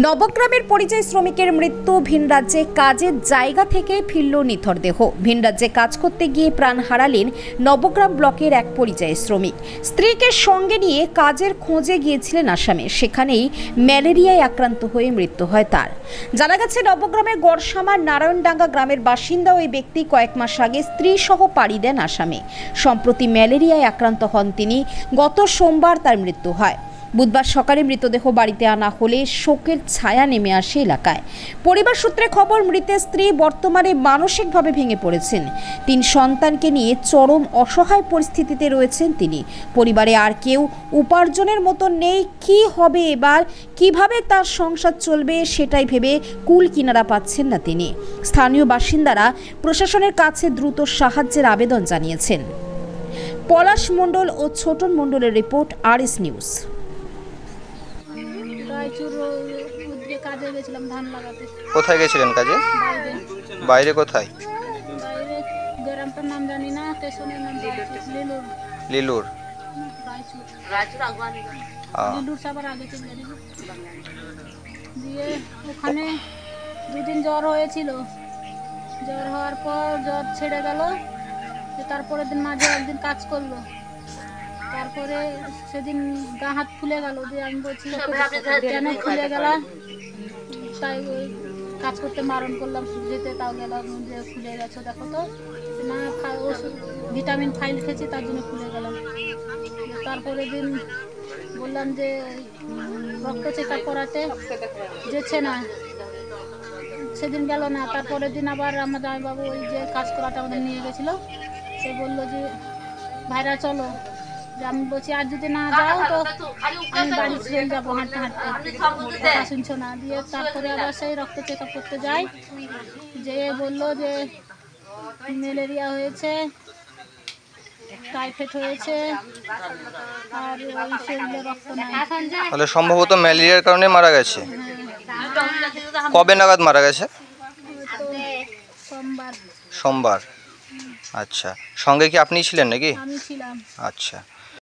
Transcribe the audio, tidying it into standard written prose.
নবগ্রামের পরিযায়ী শ্রমিকের মৃত্যু। ভিন রাজ্যে কাজের জায়গা থেকে ফিরল নিথর দেহ। ভিন রাজ্যে কাজ করতে গিয়ে প্রাণ হারালেন নবগ্রাম ব্লকের এক পরিযায়ী শ্রমিক। স্ত্রীকে সঙ্গে নিয়ে কাজের খোঁজে গিয়েছিলেন আসামে। সেখানেই ম্যালেরিয়ায় আক্রান্ত হয়ে মৃত্যু হয় তার। জানা গেছে, নবগ্রামের গড়সামার নারায়ণডাঙ্গা গ্রামের বাসিন্দা ওই ব্যক্তি কয়েক মাস আগে স্ত্রী সহ পাড়ি দেন আসামে। সম্প্রতি ম্যালেরিয়ায় আক্রান্ত হন তিনি। গত সোমবার তার মৃত্যু হয়। বুধবার সকালে মৃতদেহ বাড়িতে আনা হলে শোকের ছায়া নেমে আসে এলাকায়। পরিবার সূত্রে খবর, মৃতের স্ত্রী বর্তমানে মানসিকভাবে ভেঙে পড়েছেন। 3 সন্তানকে নিয়ে চরম অসহায় পরিস্থিতিতে রয়েছেন তিনি। পরিবারে আর কেউ উপার্জনের মতো নেই। কি হবে এবার, কিভাবে তার সংসার চলবে সেটাই ভেবে কুল কিনারা পাচ্ছেন না তিনি। স্থানীয় বাসিন্দারা প্রশাসনের কাছে দ্রুত সাহায্যের আবেদন জানিয়েছেন। পলাশ মণ্ডল ও ছোটন মণ্ডলের রিপোর্ট, RS নিউজ। কাজে গেছিলাম ধান লাগাতে। কোথায় গেছিলেন কাজে? বাইরে কোথায়? বাইরে গ্রামটার নাম জানি না, স্টেশনের নাম লিলুর। লিলুর। লিলুর সবার আগে চলে দিয়ে ওখানে 2 দিন জ্বর হয়েছিল। জ্বর হওয়ার পর জ্বর ছেড়ে গেল। তারপরে দিন মাঝে একদিন কাজ করলো। তারপরে সেদিন গা হাত ফুলে গেল। দিয়ে আমি বলছি কেন ফুলে গেল, তাই ওই কাজ করতে বারণ করলাম যেতে। তাও গেলাম যে ফুলে গেছো দেখো তো না, ওষুধ ভিটামিন ফাইল খেয়েছি তার জন্য ফুলে গেলাম। তারপরে দিন বললাম যে রক্ত চেক আপ করাতে, যেছে না, সেদিন গেল না। তারপরের দিন আবার আমার জামাইবাবু ওই যে কাজ করাটা আমাদের নিয়ে গেছিলো, সে বললো যে ভাইরা চলো। আমি বলছি আর যদি না যাও তো আমি বাড়ি ছেড়ে যাবো হাঁটতে হাঁটতে, কথা শুনছো না। দিয়ে তারপরে আবার সেই রক্ত চেক আপ করতে যাই, যে বললো যে ম্যালেরিয়া হয়েছে, টাইফয়েড হয়েছে, আর ওই শরীরে রক্ত নাই। তাহলে সম্ভবত ম্যালেরিয়ার কারণে মারা গেছে। কবে নাগাদ মারা গেছে? সোমবার। সোমবার। আচ্ছা, সঙ্গে কি আপনি ছিলেন নাকি? আমি ছিলাম। আচ্ছা।